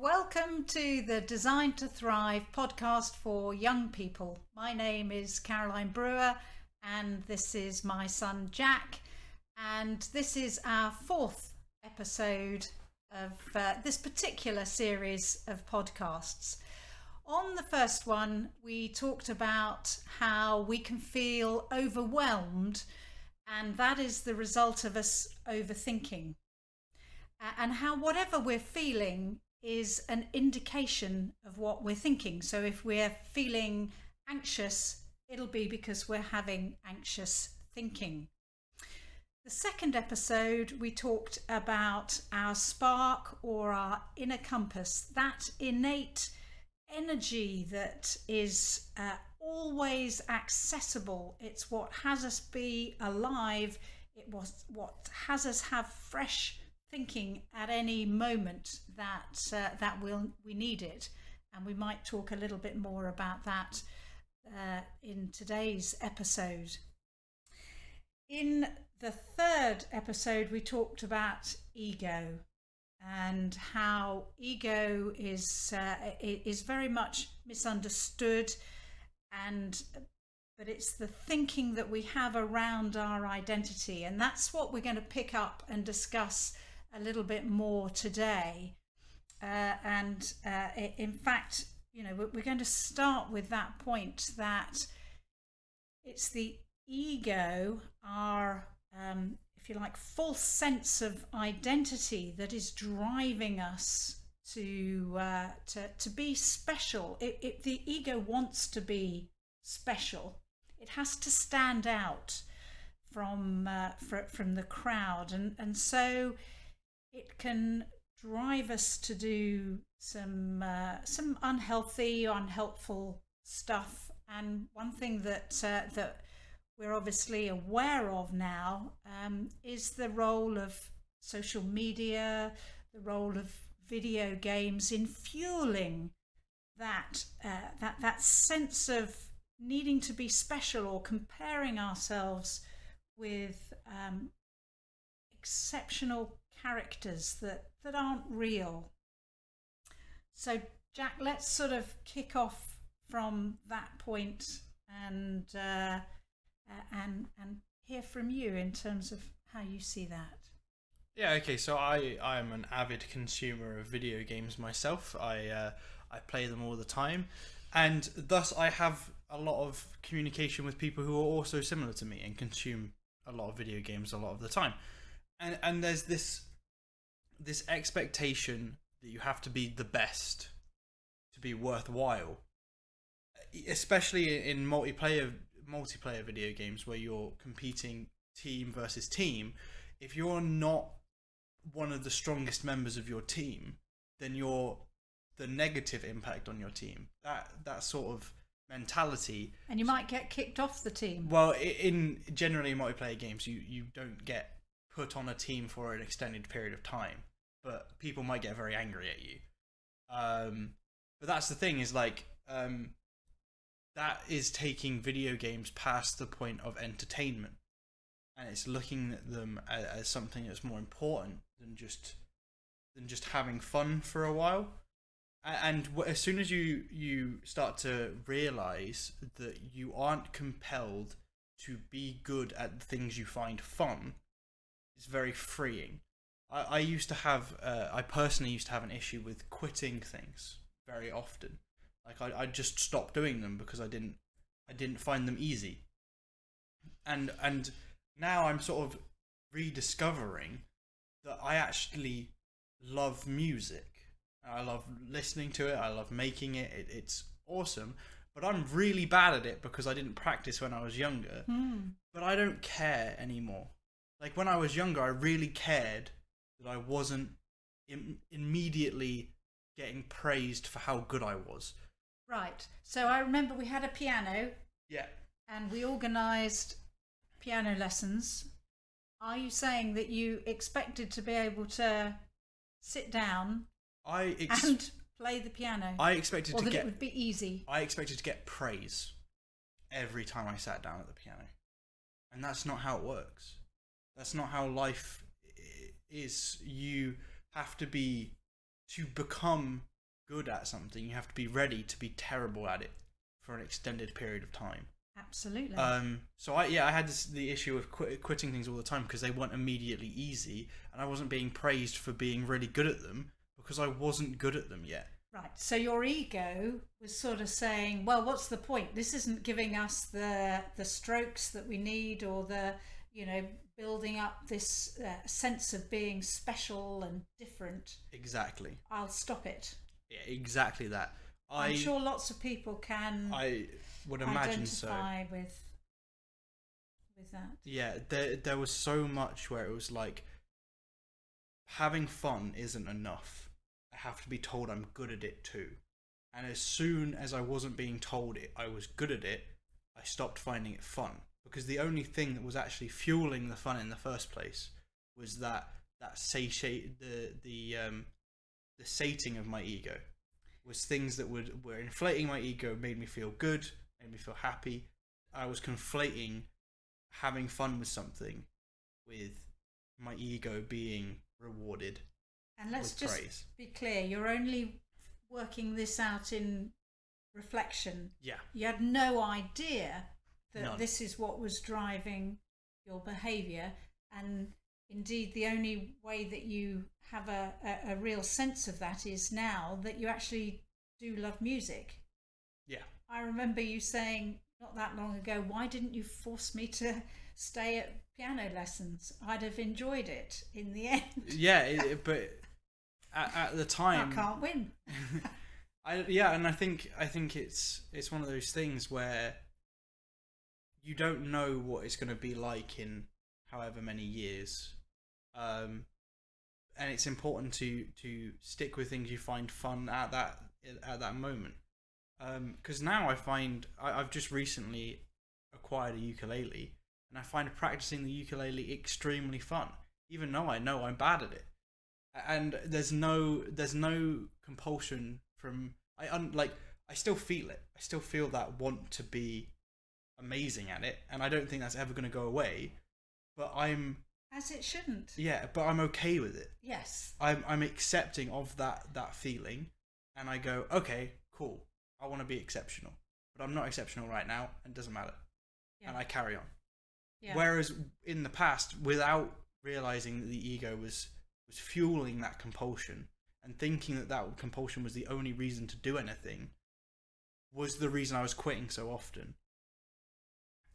Welcome to the Design to Thrive podcast for young people. My name is Caroline Brewer and this is my son Jack, and this is our fourth episode of this particular series of podcasts. On the first one, we talked about how we can feel overwhelmed, and that is the result of us overthinking, and how whatever we're feeling is an indication of what we're thinking. So if we're feeling anxious, it'll be because we're having anxious thinking. The second episode, we talked about our spark or our inner compass, that innate energy that is always accessible. It's what has us be alive. It was what has us have fresh thinking at any moment that we need it, and we might talk a little bit more about that in today's episode. In the third episode, we talked about ego and how ego is very much misunderstood, but it's the thinking that we have around our identity, and that's what we're going to pick up and discuss a little bit more today. In fact, we're going to start with that point that it's the ego, our if you like, false sense of identity that is driving us to be special. The ego wants to be special. It has to stand out from the crowd, and so it can drive us to do some unhealthy, unhelpful stuff. And one thing that we're obviously aware of now is the role of social media, the role of video games in fueling that sense of needing to be special or comparing ourselves with exceptional characters that aren't real. So Jack, let's sort of kick off from that point and hear from you in terms of how you see that. Yeah, okay, so I am an avid consumer of video games myself. I play them all the time, and thus I have a lot of communication with people who are also similar to me and consume a lot of video games a lot of the time. And there's this expectation that you have to be the best to be worthwhile, especially in multiplayer video games where you're competing team versus team. If you're not one of the strongest members of your team, then you're the negative impact on your team. That sort of mentality, and you might get kicked off the team. Well, in generally multiplayer games, you don't get put on a team for an extended period of time, but people might get very angry at you. But that's the thing, is like that is taking video games past the point of entertainment, and it's looking at them as something that's more important than just having fun for a while. And as soon as you start to realize that you aren't compelled to be good at the things you find fun, it's very freeing. I personally used to have an issue with quitting things very often. Like I just stopped doing them because I didn't find them easy. And now I'm sort of rediscovering that I actually love music. I love listening to it. I love making it. It's awesome. But I'm really bad at it because I didn't practice when I was younger. But I don't care anymore. Like when I was younger, I really cared that I wasn't immediately getting praised for how good I was. Right. So I remember we had a piano. Yeah. And we organised piano lessons. Are you saying that you expected to be able to sit down and play the piano? I expected or that it would be easy. I expected to get praise every time I sat down at the piano. And that's not how it works. That's not how life is. You have to become good at something, you have to be ready to be terrible at it for an extended period of time. Absolutely. So I had the issue of quitting things all the time because they weren't immediately easy, and I wasn't being praised for being really good at them because I wasn't good at them yet. Right. So your ego was sort of saying, well, what's the point? This isn't giving us the strokes that we need, or the, building up this sense of being special and different. Exactly. I'll stop it. Yeah, exactly that. I'm sure lots of people can. I would imagine so. Identify with that. Yeah, there was so much where it was like, having fun isn't enough. I have to be told I'm good at it too. And as soon as I wasn't being told I was good at it, I stopped finding it fun. Because the only thing that was actually fueling the fun in the first place was the sating of my ego. Was things that were inflating my ego, made me feel good, made me feel happy. I was conflating having fun with something with my ego being rewarded. And let's with just praise. Be clear, you're only working this out in reflection. Yeah. You had no idea that None. This is what was driving your behaviour, and indeed the only way that you have a real sense of that is now that you actually do love music. Yeah. I remember you saying not that long ago, why didn't you force me to stay at piano lessons? I'd have enjoyed it in the end. Yeah, but at the time I can't win. and I think it's one of those things where you don't know what it's going to be like in however many years, and it's important to stick with things you find fun at that moment. Because now I find I've just recently acquired a ukulele, and I find practicing the ukulele extremely fun, even though I know I'm bad at it. And there's no compulsion from I still feel it. I still feel that want to be amazing at it, and I don't think that's ever going to go away. But I'm as it shouldn't. Yeah, but I'm okay with it. Yes. I'm accepting of that feeling, and I go, okay, cool. I want to be exceptional, but I'm not exceptional right now, and it doesn't matter. Yeah. And I carry on. Yeah. Whereas in the past, without realizing that the ego was fueling that compulsion and thinking that compulsion was the only reason to do anything, was the reason I was quitting so often.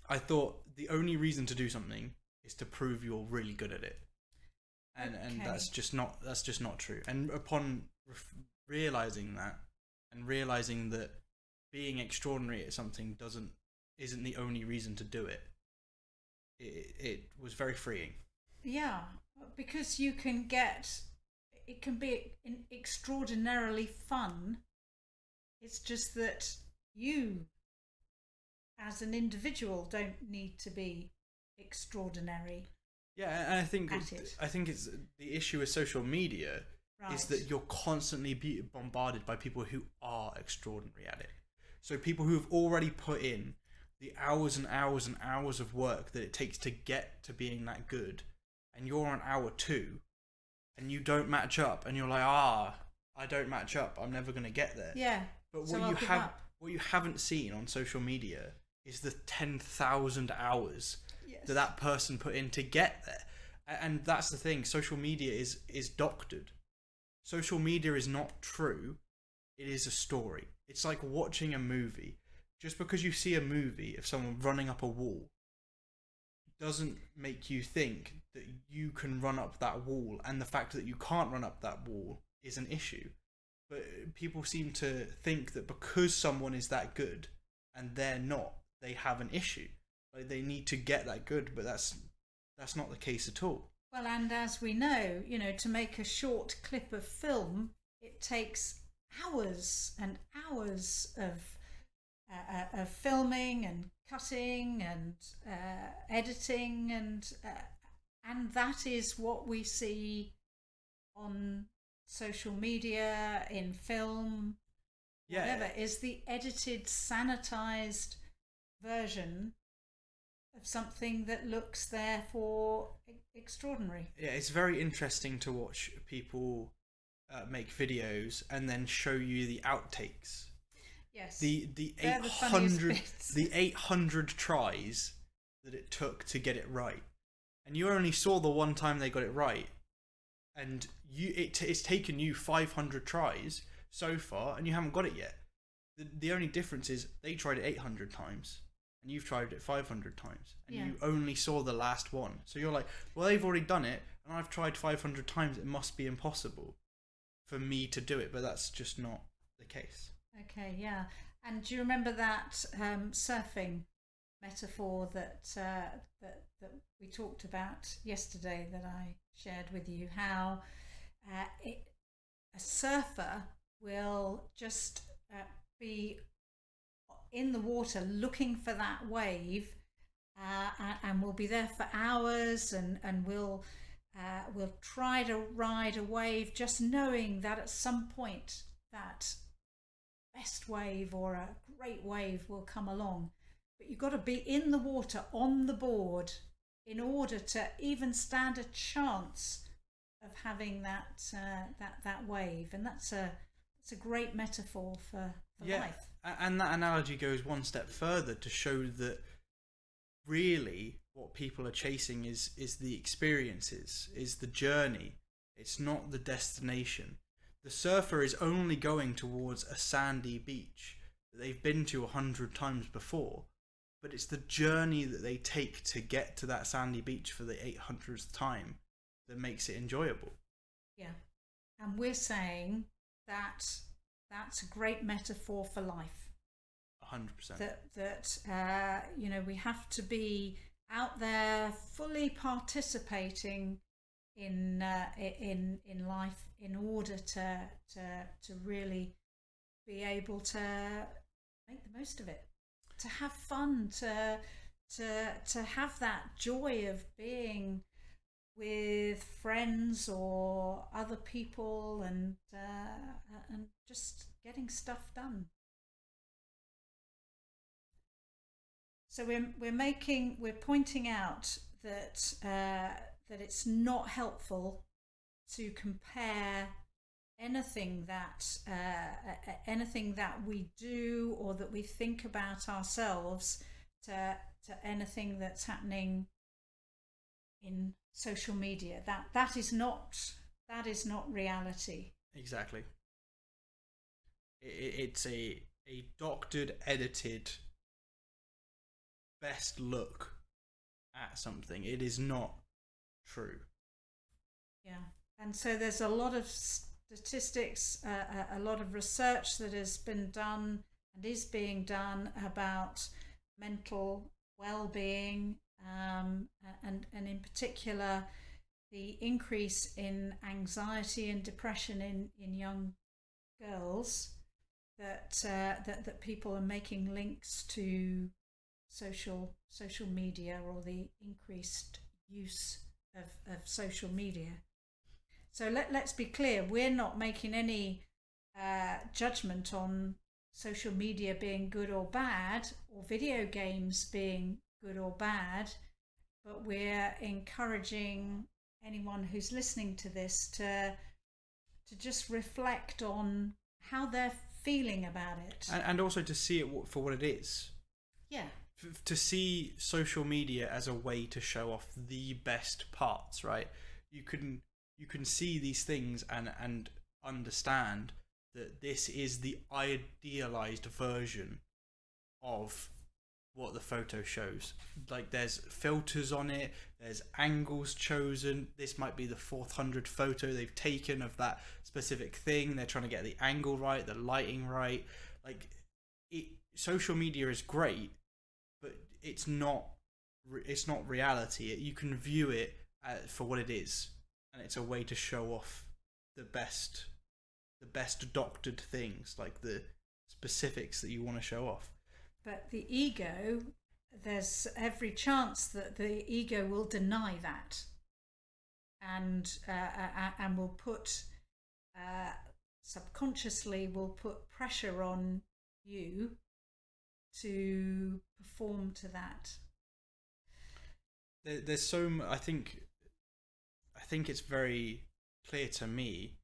I thought the only reason to do something is to prove you're really good at it, and that's just not true. And upon realizing that, and realizing that being extraordinary at something isn't the only reason to do it, it was very freeing. Yeah, because it can be extraordinarily fun. It's just that you, as an individual, don't need to be extraordinary. Yeah, and I think it's the issue with social media. Right. Is that you're constantly bombarded by people who are extraordinary at it. So people who have already put in the hours and hours and hours of work that it takes to get to being that good, and you're on hour 2, and you don't match up, and you're like, I don't match up, I'm never going to get there. Yeah. But what you haven't seen on social media is the 10,000 hours that person put in to get there. And that's the thing, social media is doctored. Social media is not true. It is a story. It's like watching a movie. Just because you see a movie of someone running up a wall doesn't make you think that you can run up that wall, and the fact that you can't run up that wall is an issue. But people seem to think that because someone is that good and they're not, they have an issue. Like they need to get that good, but that's not the case at all. Well, and as we know, to make a short clip of film, it takes hours and hours of filming and cutting and editing, and that is what we see on social media, in film, whatever, is the edited, sanitized version of something that looks therefore extraordinary. Yeah, it's very interesting to watch people make videos and then show you the outtakes. Yes. The They're the funniest bits. the 800 tries that it took to get it right, and you only saw the one time they got it right, and it's taken you 500 tries so far, and you haven't got it yet. The only difference is they tried it 800 times, and you've tried it 500 times, and you only saw the last one. So you're like, well, they've already done it, and I've tried 500 times. It must be impossible for me to do it, but that's just not the case. Okay, yeah. And do you remember that surfing metaphor that we talked about yesterday that I shared with you? How a surfer will just be in the water looking for that wave, and will be there for hours, and will try to ride a wave, just knowing that at some point that best wave or a great wave will come along. But you've got to be in the water on the board in order to even stand a chance of having that wave. And it's a great metaphor for life. And that analogy goes one step further to show that really what people are chasing is the experiences, is the journey. It's not the destination. The surfer is only going towards a sandy beach that they've been to 100 times before, but it's the journey that they take to get to that sandy beach for the 800th time that makes it enjoyable. Yeah. And we're saying that that's a great metaphor for life. 100%. That we have to be out there fully participating in life in order to really be able to make the most of it, to have fun, to have that joy of being with friends or other people, and just getting stuff done. So we're pointing out that that it's not helpful to compare anything that we do or that we think about ourselves to anything that's happening in social media. That is not reality. Exactly. It's a doctored, edited best look at something. It is not true. Yeah. And so there's a lot of statistics, a lot of research that has been done and is being done about mental well-being, and in particular the increase in anxiety and depression in young girls, that people are making links to social media, or the increased use of social media. So let's be clear, we're not making any judgment on social media being good or bad, or video games being good or bad, but we're encouraging anyone who's listening to this to just reflect on how they're feeling about it. And also to see it for what it is. Yeah. To see social media as a way to show off the best parts, right? You can see these things and understand that this is the idealized version of what the photo shows. Like, there's filters on it, there's angles chosen. This might be the 400th photo they've taken of that specific thing. They're trying to get the angle right, the lighting right. Like, social media is great, but it's not reality. You can view it for what it is, and it's a way to show off the best doctored things, like the specifics that you want to show off. But the ego, there's every chance that the ego will deny that, and will put subconsciously will put pressure on you to perform to that. There's so I think it's very clear to me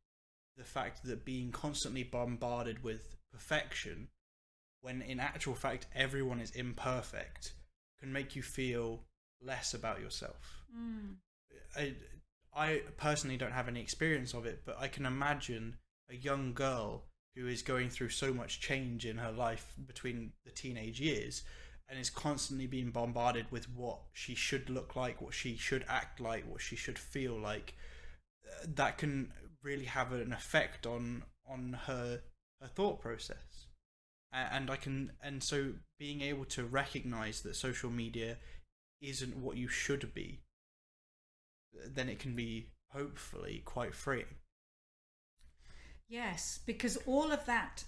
the fact that being constantly bombarded with perfection, when in actual fact everyone is imperfect, can make you feel less about yourself. I personally don't have any experience of it, but I can imagine a young girl who is going through so much change in her life between the teenage years and is constantly being bombarded with what she should look like, what she should act like, what she should feel like. That can really have an effect on her thought process. And so being able to recognize that social media isn't what you should be, then it can be hopefully quite freeing. Yes, because all of that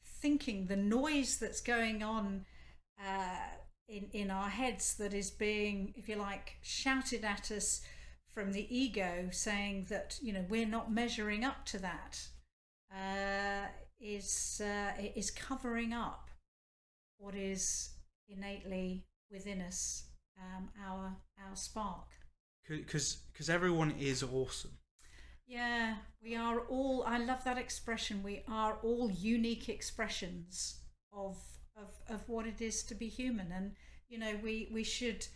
thinking, the noise that's going on in our heads, that is being, if you like, shouted at us from the ego, saying that, you know, we're not measuring up to that, is covering up what is innately within us, our spark. Because everyone is awesome. Yeah, we are all, I love that expression, we are all unique expressions of what it is to be human. And, you know, we should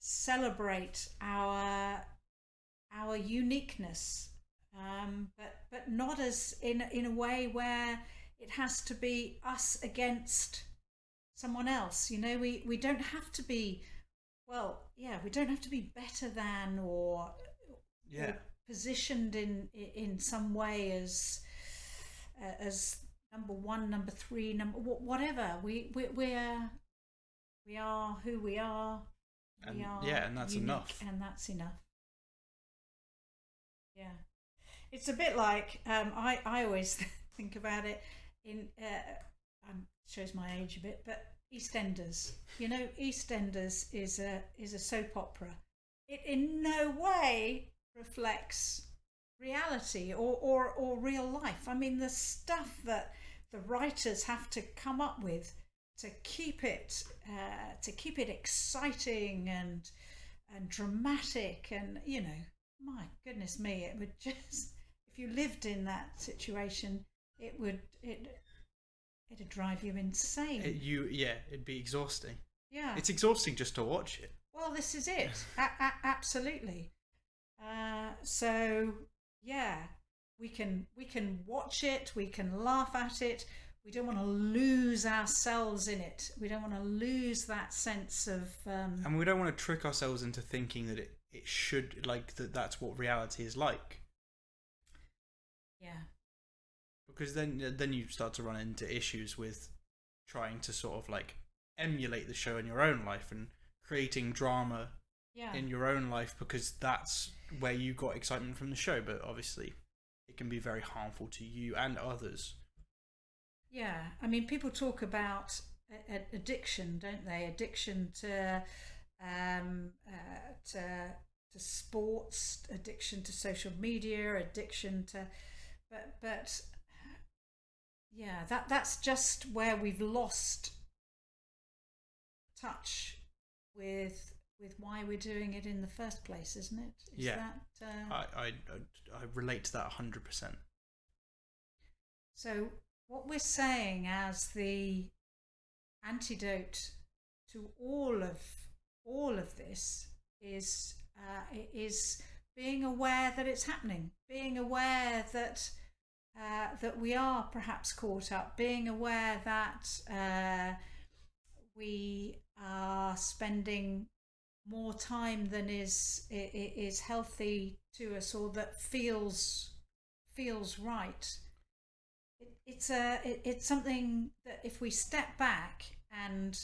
celebrate our uniqueness, but not as in a way where it has to be us against someone else. You know, we don't have to be, well, yeah, we don't have to be better than or positioned in some way as number one, number three, number whatever. We are who we are. We are and that's unique, enough. and that's enough. Yeah, it's a bit like I always think about it in shows my age a bit, but EastEnders. You know, EastEnders is a soap opera. It in no way reflects reality or real life. I mean, the stuff that the writers have to come up with to keep it exciting and dramatic, and, you know, my goodness me, it would just, if you lived in that situation, it'd drive you insane. It'd be exhausting. Yeah, it's exhausting just to watch it. Well, this is it. Absolutely. So yeah, we can watch it, we can laugh at it. We don't want to lose ourselves in it. We don't want to lose that sense of and we don't want to trick ourselves into thinking that it should, like, that's what reality is like. Yeah. Because then you start to run into issues with trying to sort of like emulate the show in your own life and creating drama in your own life, because that's where you got excitement from the show, but obviously it can be very harmful to you and others. Yeah, I mean, people talk about addiction, don't they? Addiction to sports, addiction to social media, addiction to, but yeah, that's just where we've lost touch with why we're doing it in the first place, isn't it? I relate to that 100%. So what we're saying as the antidote to all of this is being aware that it's happening, being aware that we are perhaps caught up, being aware that we are spending more time than is healthy to us, or that feels right. It's something that if we step back and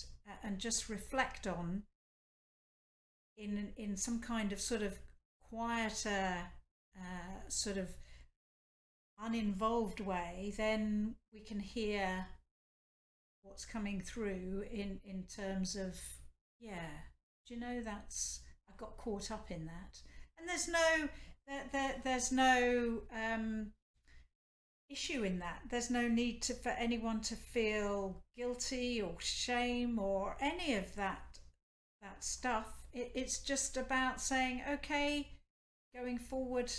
just reflect on in some kind of sort of quieter, sort of uninvolved way, then we can hear what's coming through in terms of, do you know, that's, I got caught up in that, and there's no issue in that. There's no need for anyone to feel guilty or shame or any of that stuff. It's just about saying, okay, going forward,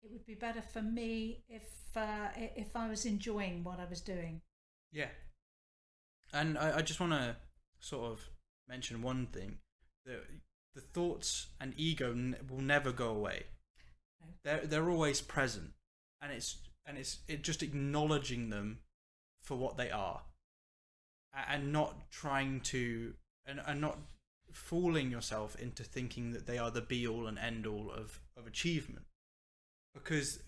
it would be better for me if I was enjoying what I was doing. Yeah. And I just want to sort of mention one thing, that the thoughts and ego will never go away. No. They're always present, and it's just acknowledging them for what they are, and not trying to and not fooling yourself into thinking that they are the be all and end all of achievement, because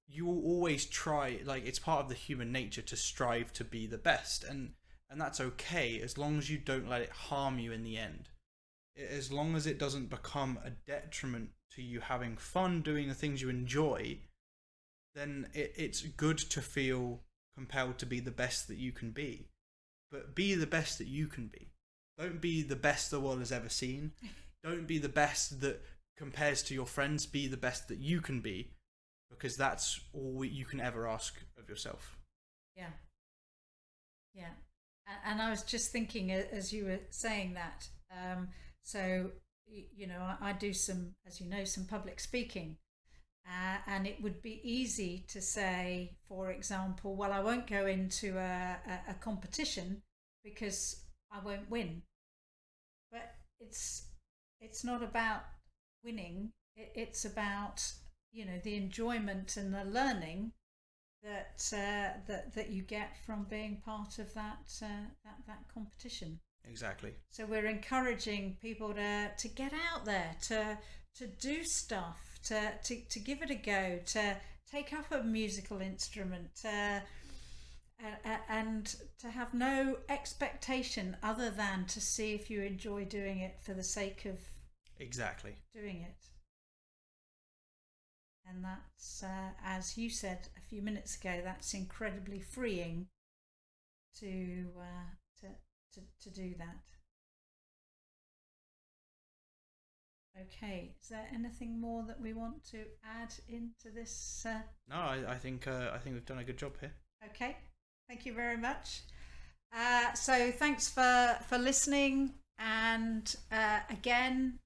you will always try, like, it's part of the human nature to strive to be the best, and that's okay as long as you don't let it harm you in the end. As long as it doesn't become a detriment to you having fun doing the things you enjoy, then it's good to feel compelled to be the best that you can be. But be the best that you can be. Don't be the best the world has ever seen. Don't be the best that compares to your friends. Be the best that you can be, because that's all you can ever ask of yourself. Yeah. Yeah. And I was just thinking as you were saying that, so, you know, I do some, as you know, some public speaking. And it would be easy to say, for example, well, I won't go into a competition because I won't win. But it's not about winning. It's about, you know, the enjoyment and the learning that you get from being part of that competition. Exactly. So we're encouraging people to get out there, to do stuff, to give it a go, to take up a musical instrument, and to have no expectation other than to see if you enjoy doing it for the sake of doing it. And that's, as you said a few minutes ago, that's incredibly freeing to do that. Okay, is there anything more that we want to add into this? No, I think we've done a good job here. Okay, thank you very much. So thanks for listening, and again,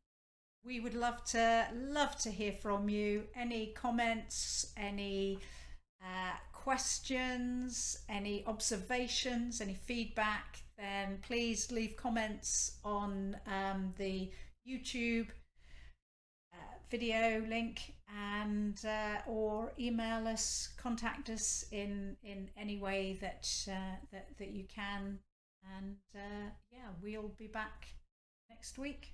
we would love to hear from you. Any comments, any questions, any observations, any feedback, then please leave comments on the YouTube video link, and or email us, contact us in any way that you can, and yeah, we'll be back next week.